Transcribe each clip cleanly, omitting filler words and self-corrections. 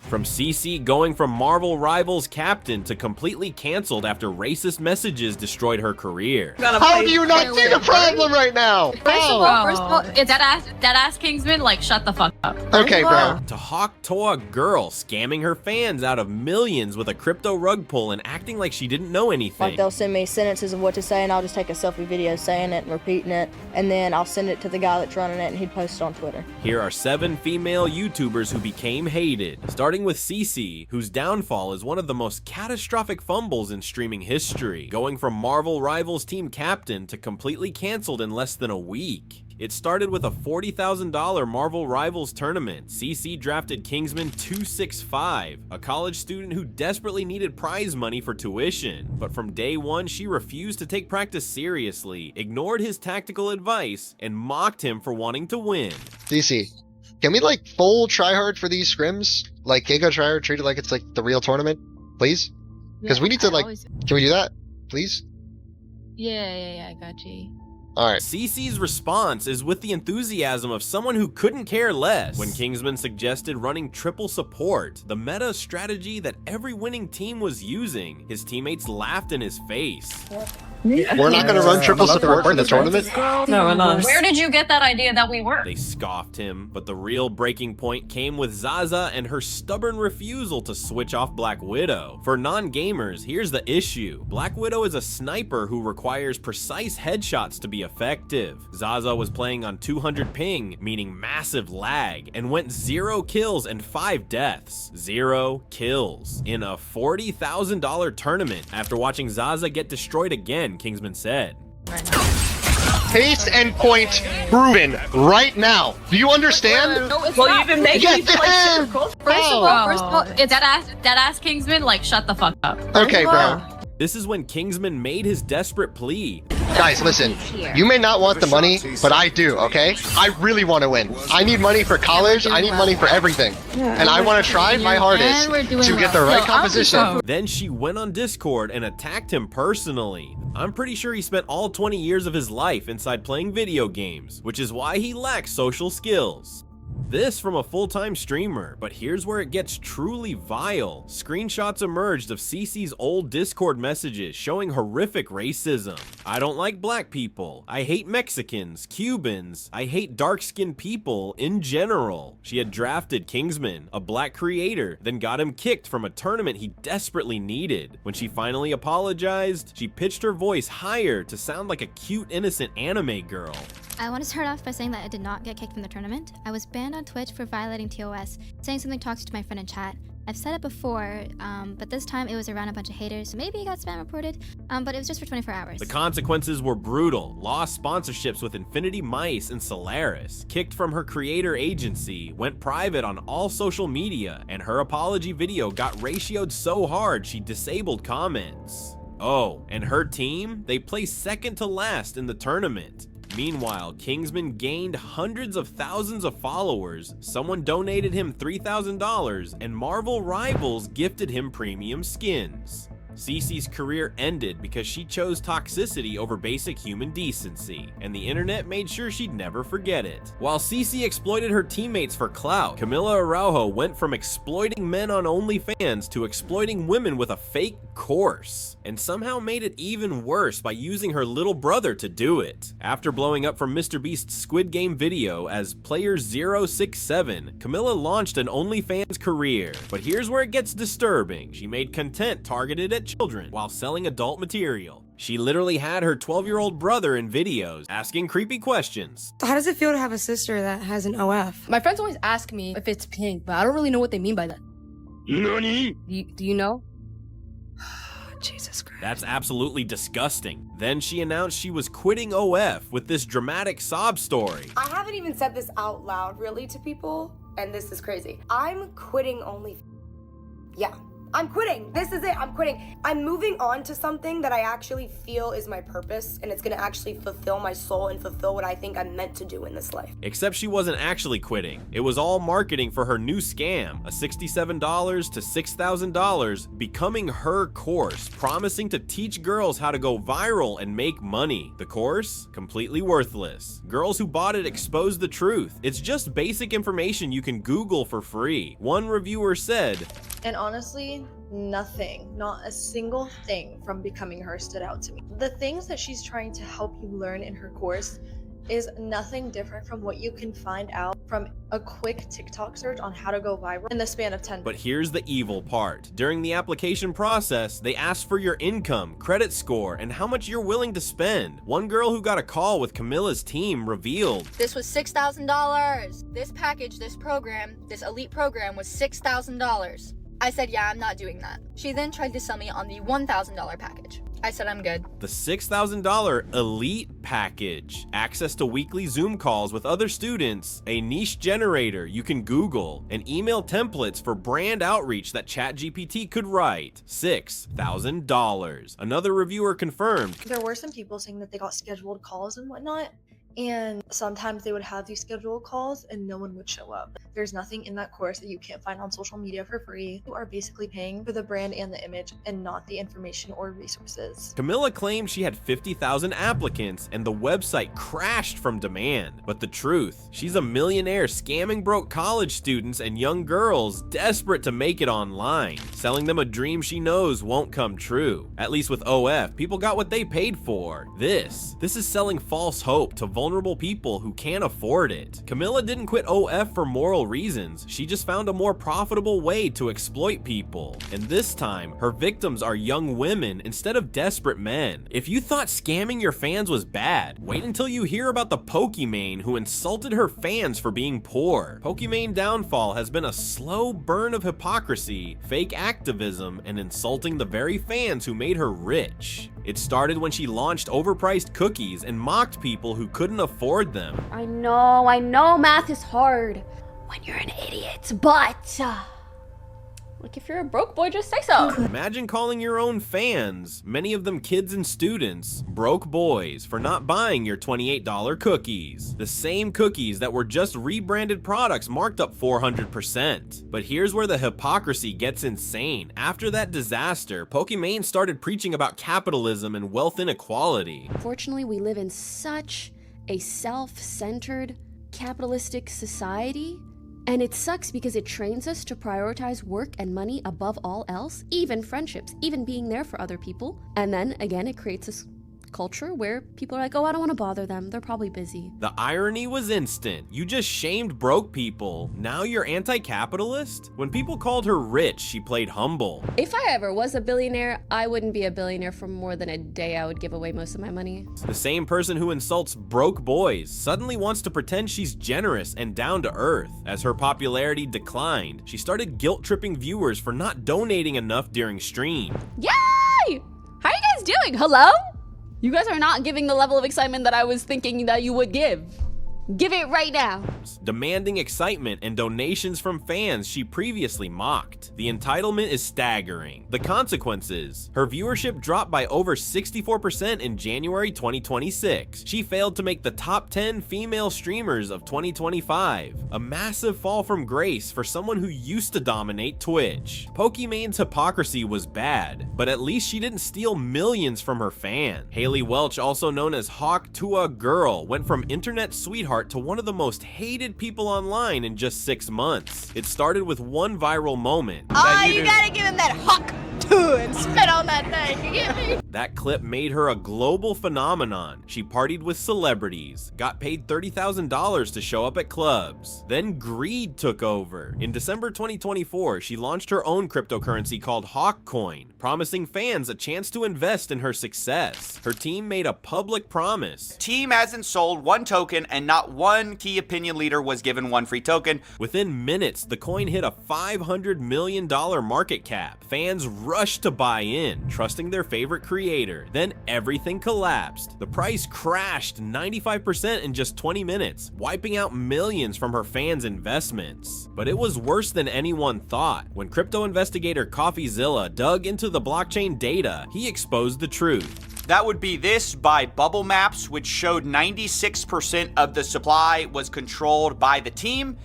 From CC going from Marvel Rivals captain to completely canceled after racist messages destroyed her career. How do you not see the problem right now? First of all, it's that ass Kingsman, like, shut the fuck up. Okay, bro. To Hawk Toa girl scamming her fans out of millions with a crypto rug pull and acting like she didn't know anything. Like, they'll send me sentences of what to say, and I'll just take a selfie video saying it and repeating it, and then I'll send it to the guy that's running it, and he'd post it on Twitter. Here are 7 female YouTubers who became hated, starting with CC, whose downfall is one of the most catastrophic fumbles in streaming history, going from Marvel Rivals team captain to completely canceled in less than a week. It started with a $40,000 Marvel Rivals tournament. CC drafted Kingsman 265, a college student who desperately needed prize money for tuition. But from day one, she refused to take practice seriously, ignored his tactical advice, and mocked him for wanting to win. CC, can we like full tryhard for these scrims? Like Keiko tryhard, treat it like it's like the real tournament, please? Because we need to like, can we do that, please? Yeah, I got you. Alright. CC's response is with the enthusiasm of someone who couldn't care less. When Kingsman suggested running triple support, the meta strategy that every winning team was using, his teammates laughed in his face. We're not gonna run triple support for the tournament? No, we're not. Where did you get that idea that we were? They scoffed him, but the real breaking point came with Zaza and her stubborn refusal to switch off Black Widow. For non-gamers, here's the issue. Black Widow is a sniper who requires precise headshots to be effective. Zaza was playing on 200 ping, meaning massive lag, and went 0 kills and 5 deaths. 0 kills in a $40,000 tournament. After watching Zaza get destroyed again, Kingsman said. Case and point proven right now. Do you understand? No, it's Well, not. you've been making Yes, these plays circles. First of all, it's that ass Kingsman, like, shut the fuck up. Okay, bro. This is when Kingsman made his desperate plea. Guys, listen. You may not want the money, but I do, okay? I really want to win. I need money for college. I need money for everything. And I want to try my hardest to get the right composition. Then she went on Discord and attacked him personally. I'm pretty sure he spent all 20 years of his life inside playing video games, which is why he lacks social skills. This from a full-time streamer, but here's where it gets truly vile. Screenshots emerged of CC's old Discord messages showing horrific racism. I don't like black people. I hate Mexicans, Cubans. I hate dark-skinned people in general. She had drafted Kingsman, a black creator, then got him kicked from a tournament he desperately needed. When she finally apologized, she pitched her voice higher to sound like a cute, innocent anime girl. I want to start off by saying that I did not get kicked from the tournament. I was banned on Twitch for violating TOS, saying something toxic to my friend in chat. I've said it before, but this time it was around a bunch of haters, so maybe it got spam reported, but it was just for 24 hours. The consequences were brutal. Lost sponsorships with Infinity Mice and Solaris, kicked from her creator agency, went private on all social media, and her apology video got ratioed so hard she disabled comments. Oh, and her team? They placed second to last in the tournament. Meanwhile, Kingsman gained hundreds of thousands of followers, someone donated him $3,000, and Marvel Rivals gifted him premium skins. CC's career ended because she chose toxicity over basic human decency, and the internet made sure she'd never forget it. While CC exploited her teammates for clout, Camila Araujo went from exploiting men on OnlyFans to exploiting women with a fake course, and somehow made it even worse by using her little brother to do it. After blowing up from MrBeast's Squid Game video as Player067, Camila launched an OnlyFans career. But here's where it gets disturbing. She made content targeted at children while selling adult material. She literally had her 12-year-old brother in videos asking creepy questions. How does it feel to have a sister that has an OF? My friends always ask me if it's pink, but I don't really know what they mean by that. Nani? Do you know? Jesus Christ. That's absolutely disgusting. Then she announced she was quitting OF with this dramatic sob story. I haven't even said this out loud really to people, and this is crazy. I'm quitting OnlyFans. Yeah, I'm quitting. This is it. I'm quitting. I'm moving on to something that I actually feel is my purpose, and it's gonna actually fulfill my soul and fulfill what I think I'm meant to do in this life. Except she wasn't actually quitting. It was all marketing for her new scam, a $67 to $6,000 Becoming Her course, promising to teach girls how to go viral and make money. The course? Completely worthless. Girls who bought it exposed the truth. It's just basic information you can Google for free. One reviewer said, and honestly, nothing, not a single thing from Becoming Her stood out to me. The things that she's trying to help you learn in her course is nothing different from what you can find out from a quick TikTok search on how to go viral in the span of 10 minutes. But here's the evil part. During the application process, they ask for your income, credit score, and how much you're willing to spend. One girl who got a call with Camilla's team revealed, this was $6,000. This package, this program, this elite program was $6,000. I said, yeah, I'm not doing that. She then tried to sell me on the $1,000 package. I said, I'm good. The $6,000 elite package, access to weekly Zoom calls with other students, a niche generator you can Google, and email templates for brand outreach that ChatGPT could write. $6,000. Another reviewer confirmed, there were some people saying that they got scheduled calls and whatnot, and sometimes they would have these scheduled calls and no one would show up. There's nothing in that course that you can't find on social media for free. You are basically paying for the brand and the image and not the information or resources. Camilla claimed she had 50,000 applicants and the website crashed from demand. But the truth, she's a millionaire scamming broke college students and young girls desperate to make it online, selling them a dream she knows won't come true. At least with OF, people got what they paid for. This is selling false hope to vulnerable people who can't afford it. Camilla didn't quit OF for moral reasons. She just found a more profitable way to exploit people. And this time, her victims are young women instead of desperate men. If you thought scamming your fans was bad, wait until you hear about the Pokimane who insulted her fans for being poor. Pokimane downfall has been a slow burn of hypocrisy, fake activism, and insulting the very fans who made her rich. It started when she launched overpriced cookies and mocked people who couldn't afford them. I know math is hard when you're an idiot, but like if you're a broke boy, just say so. Imagine calling your own fans, many of them kids and students, broke boys for not buying your $28 cookies. The same cookies that were just rebranded products marked up 400%. But here's where the hypocrisy gets insane. After that disaster, Pokimane started preaching about capitalism and wealth inequality. Fortunately, we live in such a self-centered, capitalistic society. And it sucks because it trains us to prioritize work and money above all else, even friendships, even being there for other people. And then again, it creates this culture where people are like, oh, I don't want to bother them. They're probably busy. The irony was instant. You just shamed broke people. Now you're anti-capitalist? When people called her rich, she played humble. If I ever was a billionaire, I wouldn't be a billionaire for more than a day. I would give away most of my money. The same person who insults broke boys suddenly wants to pretend she's generous and down to earth. As her popularity declined, she started guilt-tripping viewers for not donating enough during stream. Yay! How are you guys doing? Hello? You guys are not giving the level of excitement that I was thinking that you would give. Give it right now. Demanding excitement and donations from fans she previously mocked. The entitlement is staggering. The consequences: her viewership dropped by over 64% in January 2026. She failed to make the top 10 female streamers of 2025. A massive fall from grace for someone who used to dominate Twitch. Pokimane's hypocrisy was bad, but at least she didn't steal millions from her fan. Haley Welch, also known as Hawk Tua Girl, went from internet sweetheart to one of the most hated people online in just 6 months. It started with one viral moment. You gotta give him that hawk too and spit on that thing, you get me? That clip made her a global phenomenon. She partied with celebrities, got paid $30,000 to show up at clubs. Then greed took over. In December 2024, she launched her own cryptocurrency called Hawk Coin, promising fans a chance to invest in her success. Her team made a public promise. Team hasn't sold one token and not one key opinion leader was given one free token. Within minutes, the coin hit a $500 million market cap. Fans rushed rushed to buy in, trusting their favorite creator. Then everything collapsed. The price crashed 95% in just 20 minutes, wiping out millions from her fans' investments. But it was worse than anyone thought. When crypto investigator CoffeeZilla dug into the blockchain data, he exposed the truth. That would be this by Bubble Maps, which showed 96% of the supply was controlled by the team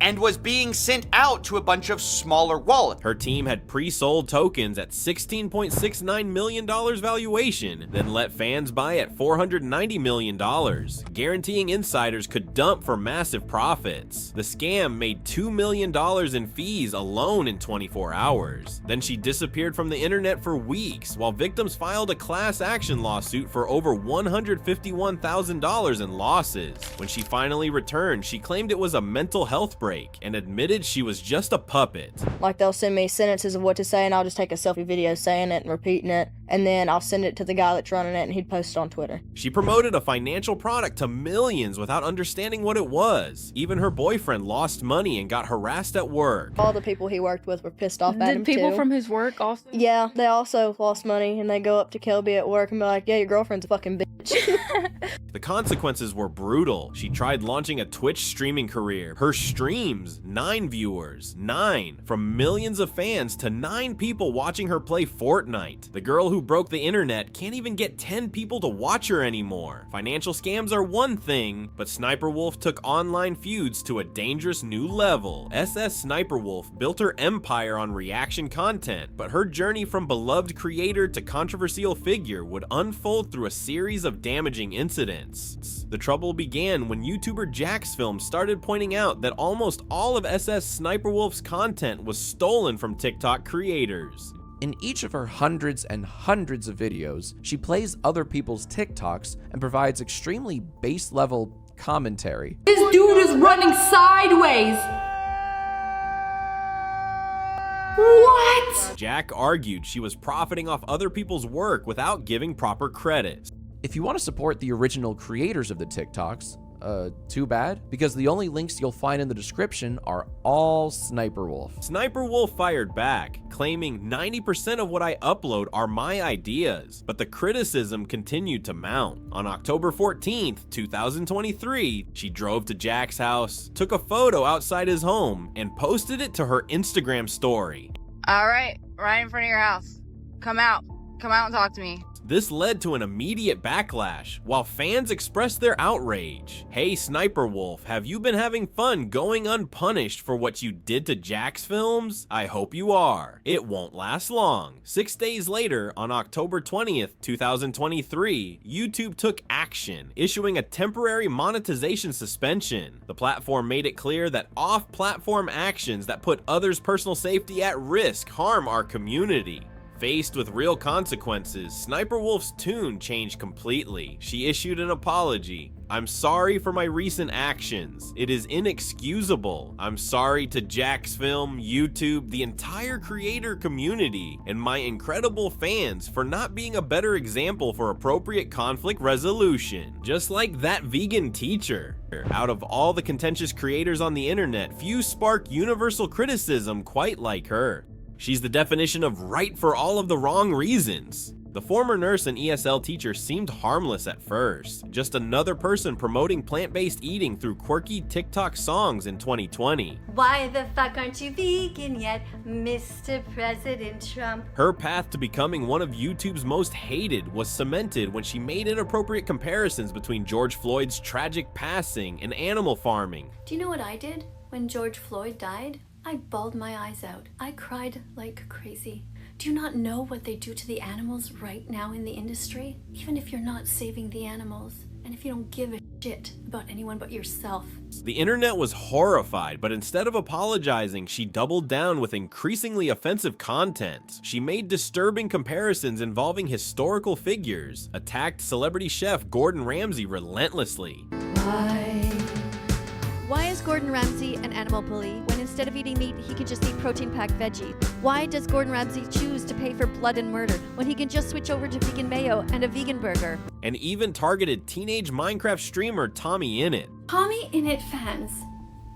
and was being sent out to a bunch of smaller wallets. Her team had pre-sold tokens at $16.69 million valuation, then let fans buy at $490 million, guaranteeing insiders could dump for massive profits. The scam made $2 million in fees alone in 24 hours. Then she disappeared from the internet for weeks, while victims filed a class action lawsuit for over $151,000 in losses. When she finally returned, she claimed it was a mental health break and admitted she was just a puppet. Like, they'll send me sentences of what to say, and I'll just take a selfie video saying it and repeating it, and then I'll send it to the guy that's running it, and he'd post it on Twitter. She promoted a financial product to millions without understanding what it was. Even her boyfriend lost money and got harassed at work. All the people he worked with were pissed off at him, Did people too. from his work also? Yeah, they also lost money, and they go up to Kelby at work and be like, yeah, your girlfriend's a fucking bitch. The consequences were brutal. She tried launching a Twitch streaming career. Her streams, 9 viewers, 9. From millions of fans to 9 people watching her play Fortnite. The girl who broke the internet can't even get 10 people to watch her anymore. Financial scams are one thing, but Sniper Wolf took online feuds to a dangerous new level. SS Sniper Wolf built her empire on reaction content, but her journey from beloved creator to controversial figure would unfold through a series of damaging incidents. The trouble began when YouTuber JacksFilm started pointing out that almost all of SS Sniper Wolf's content was stolen from TikTok creators. In each of her hundreds and hundreds of videos, she plays other people's TikToks and provides extremely base-level commentary. This dude is running sideways! What? Jack argued she was profiting off other people's work without giving proper credit. If you want to support the original creators of the TikToks, too bad, because the only links you'll find in the description are all Sniper Wolf. Sniper Wolf fired back, claiming 90% of what I upload are my ideas, but the criticism continued to mount. On October 14th, 2023, she drove to Jack's house, took a photo outside his home, and posted it to her Instagram story. All right in front of your house. Come out and talk to me. This led to an immediate backlash, while fans expressed their outrage. Hey Sniper Wolf, have you been having fun going unpunished for what you did to Jack's films? I hope you are. It won't last long. 6 days later, on October 20th, 2023, YouTube took action, issuing a temporary monetization suspension. The platform made it clear that off-platform actions that put others' personal safety at risk harm our community. Faced with real consequences, Sniper Wolf's tune changed completely. She issued an apology. I'm sorry for my recent actions. It is inexcusable. I'm sorry to JacksFilm, YouTube, the entire creator community, and my incredible fans for not being a better example for appropriate conflict resolution. Just like that vegan teacher. Out of all the contentious creators on the internet, few spark universal criticism quite like her. She's the definition of right for all of the wrong reasons. The former nurse and ESL teacher seemed harmless at first, just another person promoting plant-based eating through quirky TikTok songs in 2020. Why the fuck aren't you vegan yet, Mr. President Trump? Her path to becoming one of YouTube's most hated was cemented when she made inappropriate comparisons between George Floyd's tragic passing and animal farming. Do you know what I did when George Floyd died? I bawled my eyes out. I cried like crazy. Do you not know what they do to the animals right now in the industry? Even if you're not saving the animals, and if you don't give a shit about anyone but yourself. The internet was horrified, but instead of apologizing, she doubled down with increasingly offensive content. She made disturbing comparisons involving historical figures, attacked celebrity chef Gordon Ramsay relentlessly. Why is Gordon Ramsay an animal bully when instead of eating meat, he could just eat protein-packed veggies? Why does Gordon Ramsay choose to pay for blood and murder when he can just switch over to vegan mayo and a vegan burger? And even targeted teenage Minecraft streamer Tommy Innit. Tommy Innit fans,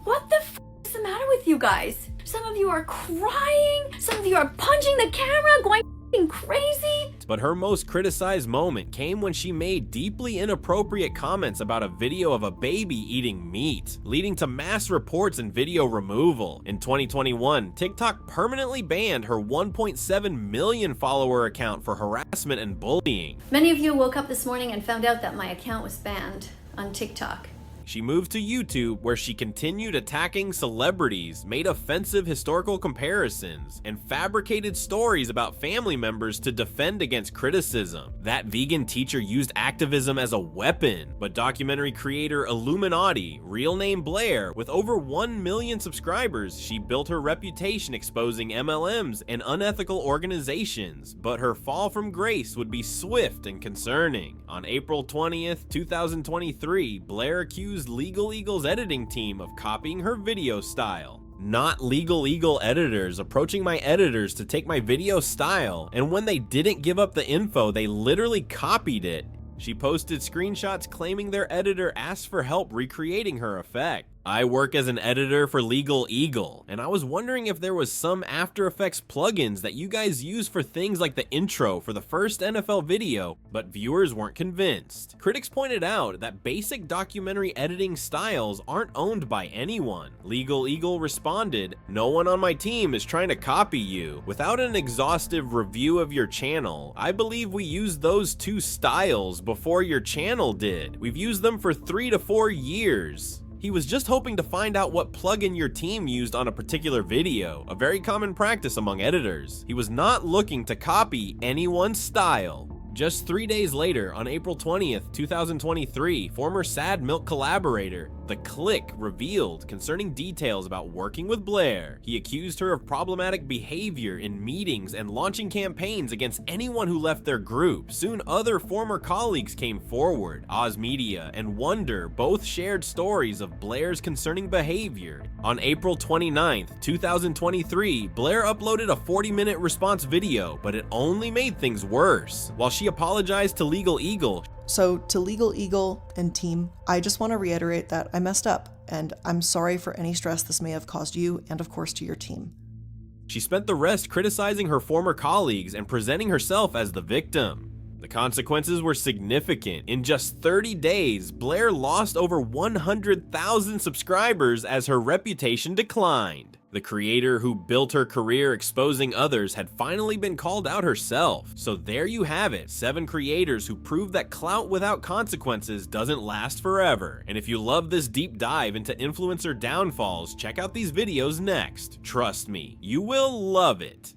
what the f is the matter with you guys? Some of you are crying, some of you are punching the camera, going f***ing crazy. But her most criticized moment came when she made deeply inappropriate comments about a video of a baby eating meat, leading to mass reports and video removal. In 2021, TikTok permanently banned her 1.7 million follower account for harassment and bullying. Many of you woke up this morning and found out that my account was banned on TikTok. She moved to YouTube, where she continued attacking celebrities, made offensive historical comparisons, and fabricated stories about family members to defend against criticism. That vegan teacher used activism as a weapon, but documentary creator Illuminati, real name Blair, with over 1 million subscribers, she built her reputation exposing MLMs and unethical organizations, but her fall from grace would be swift and concerning. On April 20th, 2023, Blair accused Legal Eagle's editing team of copying her video style. Not Legal Eagle editors approaching my editors to take my video style, and when they didn't give up the info, they literally copied it. She posted screenshots claiming their editor asked for help recreating her effect. I work as an editor for Legal Eagle, and I was wondering if there was some After Effects plugins that you guys use for things like the intro for the first NFL video, but viewers weren't convinced. Critics pointed out that basic documentary editing styles aren't owned by anyone. Legal Eagle responded, "No one on my team is trying to copy you. Without an exhaustive review of your channel, I believe we used those two styles before your channel did. We've used them for 3 to 4 years." He was just hoping to find out what plugin your team used on a particular video, a very common practice among editors. He was not looking to copy anyone's style. Just 3 days later, on April 20th, 2023, former Sad Milk collaborator The Click revealed concerning details about working with Blair. He accused her of problematic behavior in meetings and launching campaigns against anyone who left their group. Soon other former colleagues came forward. Oz Media and Wonder both shared stories of Blair's concerning behavior. On April 29th, 2023, Blair uploaded a 40-minute response video, but it only made things worse. While she apologized to Legal Eagle, So to Legal Eagle and team, I just want to reiterate that I messed up, and I'm sorry for any stress this may have caused you and of course to your team. she spent the rest criticizing her former colleagues and presenting herself as the victim. The consequences were significant. In just 30 days, Blair lost over 100,000 subscribers as her reputation declined. The creator who built her career exposing others had finally been called out herself. So there you have it, 7 creators who prove that clout without consequences doesn't last forever. And if you love this deep dive into influencer downfalls, check out these videos next. Trust me, you will love it.